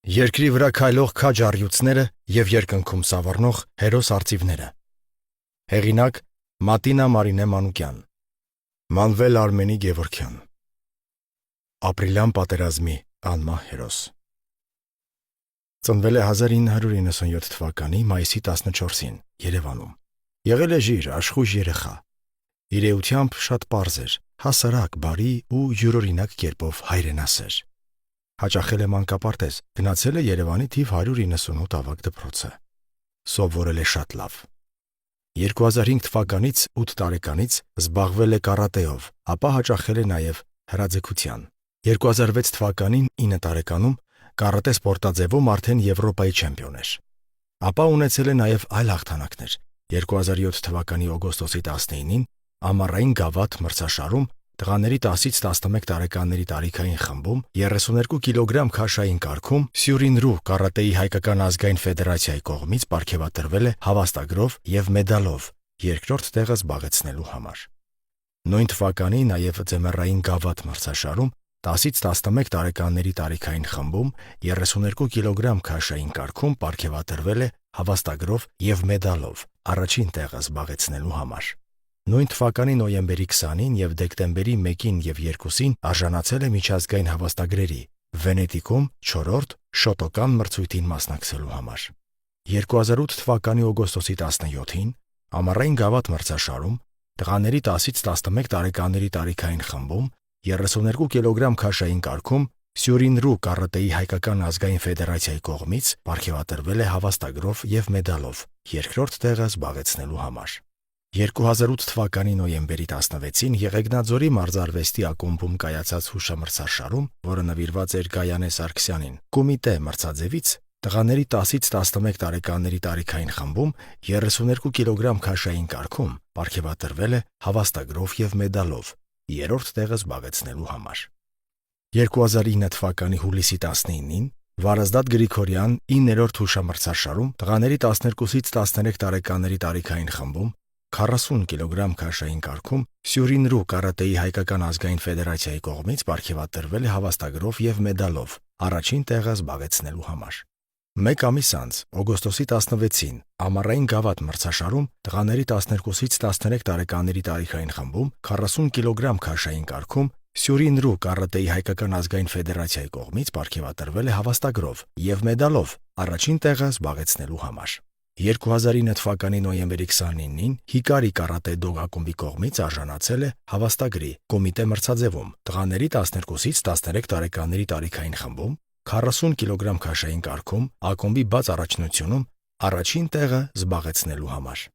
Երկրի վրա քայլող քաջ առյուծները և երկնքում սավառնող հերոս արծիվները։ Հեղինակ Մատինա Մարինե Մանուկյան։ Մանվել Արմենի Գևորգյան։ Ապրիլյան պատերազմի անմահ հերոս։ Ծնվել է 1997 թվականի մայիսի 14-ին Երևանում։ Եղել է ժիր, աշխույժ երեխա։ Իր էությամբ շատ պարզ էր, հասարակ, բարի ու յուրօրինակ կերպով հայրենասեր։ Հաճախել է մանկապարտեզ, գնացել է Երևանի թիվ 198 ավագ դպրոցը։ Սովորել է շատ լավ։ 2005 թվականից 8 տարեկանից զբաղվել է կարատեով, ապա հաճախել է նաև հրաձգության։ 2006 թվականին 9 տարեկանում կարատե սպորտաձևում արդեն Եվրոպայի չեմպիոն էր։ Ապա ունեցել է նաև այլ հաղթանակներ։ 2007 թվականի օգոստոսի 19-ին ամառային գավաթ մրցաշարում տղաների 10-ից 11 տարեկանների տարիքային խմբում 32 կիլոգրամ քաշային կարգում Սյուրինրու կարատեի հայկական ազգային ֆեդերացիայի կողմից պարգևատրվել է հավաստագրով և մեդալով երկրորդ տեղը զբաղեցնելու համար։ Նույն թվականի նաև ձմեռային գավաթ մրցաշարում 10-ից 11 տարեկանների տարիքային խմբում 32 կիլոգրամ քաշային կարգում պարգևատրվել է հավաստագրով և մեդալով առաջին տեղը զբաղեցնելու համար։ Նույն թվականի նոյեմբերի 20-ին և դեկտեմբերի 1-ին և 2-ին արժանացել է միջազգային հավաստագրերի Վենետիկում 4-րդ շոտոկան մրցույթին մասնակցելու համար։ 2008 թվականի օգոստոսի 17-ին ամառային գավաթ մրցաշարում տղաների 10-ից 11 տարեկանների տարիքային խմբում 32 կիլոգրամ քաշային կարգում Սյուրինրու կարատեի հայկական ազգային ֆեդերացիայի կողմից պարգևատրվել է հավաստագրով և մեդալով երկրորդ տեղը զբաղեցնելու համար։ 2008 թվականի նոյեմբերի 16-ին Եղեգնաձորի մարզարվեստի ակումբում կայացած հուշամրցաշարում, որը նվիրված էր Գայանե Սարգսյանին, կոմիտե մրցաձևից տղաների 10-ից 11 տարեկանների տարիքային խմբում 32 կիլոգրամ քաշային կարգում պարգևատրվել է հավաստագրով և մեդալով երրորդ տեղը զբաղեցնելու համար։ 2009 թվականի հուլիսի 19-ին Վարազդատ Գրիգորյան 9-րդ հուշամրցաշարում տղաների 12-ից 13 տարեկանների տարիքային խմբում 40 կիլոգրամ քաշային կարգում Սյուրինրու կարատեի հայկական ազգային ֆեդերացիայի կողմից պարգևատրվել է հավաստագրով և մեդալով առաջին տեղը զբաղեցնելու համար։ Մեկ ամիս անց, օգոստոսի 16-ին ամառային գավաթ մրցաշարում տղաների 12-ից 13 տարեկանների տարիքային խմբում 40 կիլոգրամ քաշային կարգում Սյուրինրու կարատեի հայկական ազգային ֆեդերացիայի կողմից պարգևատրվել է հավաստագրով և մեդալով առաջին տեղը զբաղեցնելու համար։ 2009 թվականի նոյեմբերի 29-ին Հիկարի կարատե դոգ ակումբի կողմից արժանացել է հավաստագրի կոմիտե մրցաձևում տղաների 12-ից 13 տարեկանների տարիքային խմբում 40 կիլոգրամ քաշային կարգում ակումբի բաց առաջնությունում առաջին տեղը զբաղեցնելու համար։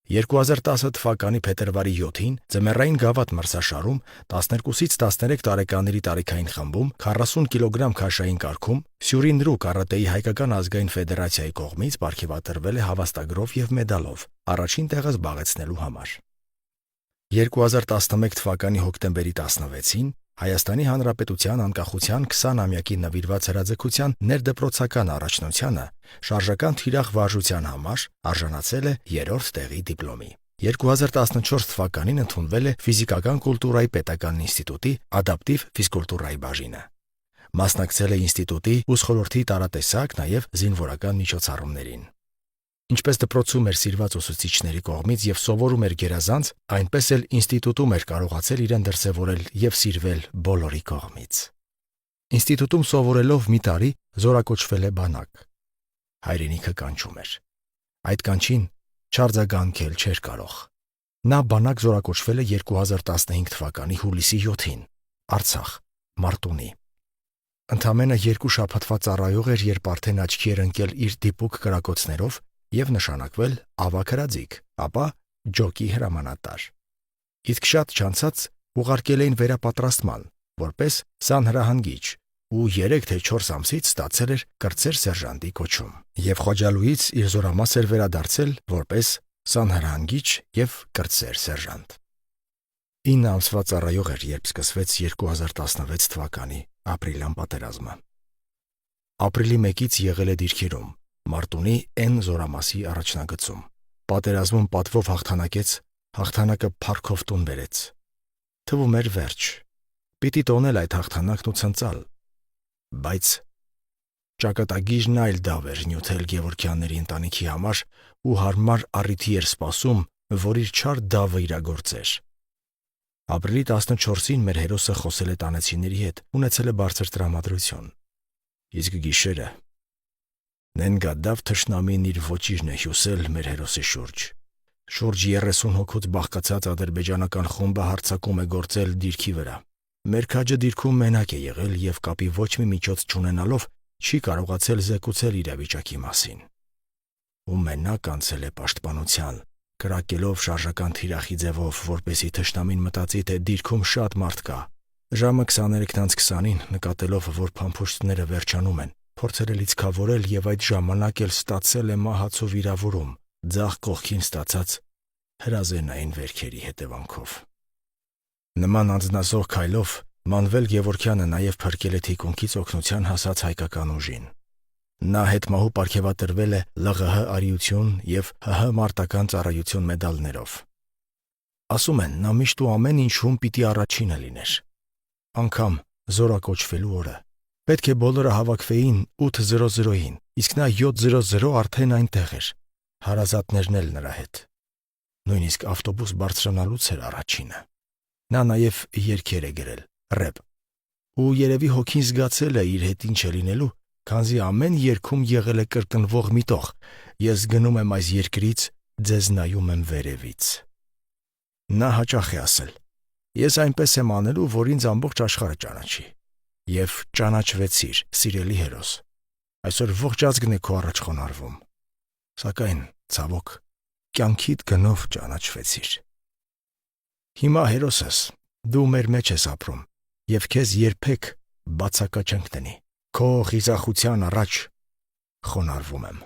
2010 թվականի փետրվարի 7-ին ձմեռային գավաթ մրցաշարում 12-ից 13 տարեկանների տարիքային խմբում 40 կիլոգրամ քաշային կարգում Սյուրինրու կարատեի հայկական ազգային ֆեդերացիայի կողմից պարգևատրվել է հավաստագրով և մեդալով առաջին տեղը զբաղեցնելու համար։ 2011 թվականի հոկտեմբերի 16-ին Հայաստանի Հանրապետության անկախության 20-ամյակի նվիրված հրաձգության ներդպրոցական առաջնությանը շարժական թիրախ վարժության համար արժանացել է 3-րդ տեղի դիպլոմի։ 2014 թվականին ընդունվել է Ֆիզիկական կուլտուրայի պետական ինստիտուտի ադապտիվ ֆիզկուլտուրայի բաժինը։ Մասնակցել է ինստիտուտի ուսխորհրդի տարատեսակ, նաև զինվորական միջոցառումներին։ Ինչպես դպրոցում էր սիրված ուսուցիչների կողմից և սովորում էր գերազանց, այնպես էլ ինստիտուտում էր կարողացել իրեն դրսևորել և սիրվել բոլորի կողմից։ Ինստիտուտում սովորելով մի տարի զորակոչվել է բանակ։ Հայրենիքը կանչում էր։ Այդ կանչին չարձագանքել չէր կարող։ Նա բանակ զորակոչվել է 2015 թվականի հուլիսի 7-ին Արցախ, Մարտունի։ Ընդամենը 2 շաբաթվա ծառայող էր, երբ արդեն աչքի էր ընկել իր դիպուկ կրակոցներով և նշանակվել ավագ հրաձիգ, ապա ջոկի հրամանատար։ Իսկ շատ չանցած ուղարկել էին վերապատրաստման, որպես սանհրահանգիչ ու 3 թե 4 ամսից ստացել էր կրտսեր սերժանտի կոչում և Խոջալույից իր զորամաս էր վերադարձել որպես սանհրահանգիչ և կրտսեր սերժանտ։ 9 ամսվա ծառայող էր, երբ սկսվեց 2016 թվականի ապրիլյան պատերազմը։ Ապրիլի 1-ից եղել է դիրքերում Մարտունի N զորամասի առաջնագծում։ Պատերազմում պատվով հաղթանակեց, հաղթանակը փառքով տուն բերեց։ Թվում էր վերջ։ Պիտի տոնել այդ հաղթանակն ու ցնծալ։ Բայց Ճակատագիրն այլ դավ էր նյութել Գևորգյանների ընտանիքի համար ու հարմար առիթի էր սպասում, որ իր չար դավը իրագործեր։ Ապրիլի 14-ին մեր հերոսը խոսել է տանեցիների հետ, ունեցել է բարձր տրամադրություն։ Իսկ գիշերը նենգադավ թշնամին իր ոճիրն է հյուսել մեր հերոսի շուրջ։ Շուրջ 30 հոգուց բաղկացած ադրբեջանական խումբը հարձակում է գործել դիրքի վրա։ Մեր քաջը դիրքում մենակ է եղել և կապի ոչ մի միջոց չունենալով չի կարողացել զեկուցել իրավիճակի մասին։ Ու մենակ անցել է պաշտպանության, կրակելով շարժական թիրախի ձևով, որպեսզի թշնամին մտածի, թե դիրքում շատ մարդ կա։ Ժամը 23:20-ին նկատելով, որ փամփուշտները վերջանում են, փորձել է լիցքավորել և այդ ժամանակ էլ ստացել է մահացու վիրավորում ձախ կողքին ստացած հրազենային վերքերի հետևանքով։ Նման անձնազոհ քայլով Մանվել Գևորգյանը նաև փրկել է թիկունքից օգնության հասած հայկական ուժին։ Նա հետմահու պարգևատրվել է ԼՂՀ արիություն և ՀՀ մարտական ծառայություն մեդալներով։ Ասում են, նա միշտ ու ամեն ինչում պիտի առաջինը լիներ։ Անգամ զորակոչվելու օրը պետք է բոլորը հավաքվեին 8:00-ին, իսկ նա 7:00 արդեն այնտեղ էր, հարազատներն էլ նրա հետ։ Նույնիսկ ավտոբուս բարձրանալուց էր առաջինը։ Նա նաև երգեր է գրել, ռեպ։ Ու երևի հոգին զգացել է իր հետ ինչ է լինելու, քանզի ամեն երգում եղել է կրկնվող մի տող. «Ես գնում եմ այս երկրից, ձեզ նայում եմ վերևից»։ Նա հաճախ է ասել. «Ես այնպես եմ անելու, որ ինձ ամբողջ աշխարհը ճանաչի»։ Եվ ճանաչվեցիր, սիրելի հերոս։ Այսօր ողջ ազգն է քո առաջ խոնարհվում։ Սակայն, ցավոք, կյանքիդ գնով ճանաչվեցիր։ Հիմա հերոսս, դու մեր մեջ ես ապրում, և քեզ երբեք բացակա չենք տնի։ Քո խիզախության առաջ խոնարհվում եմ։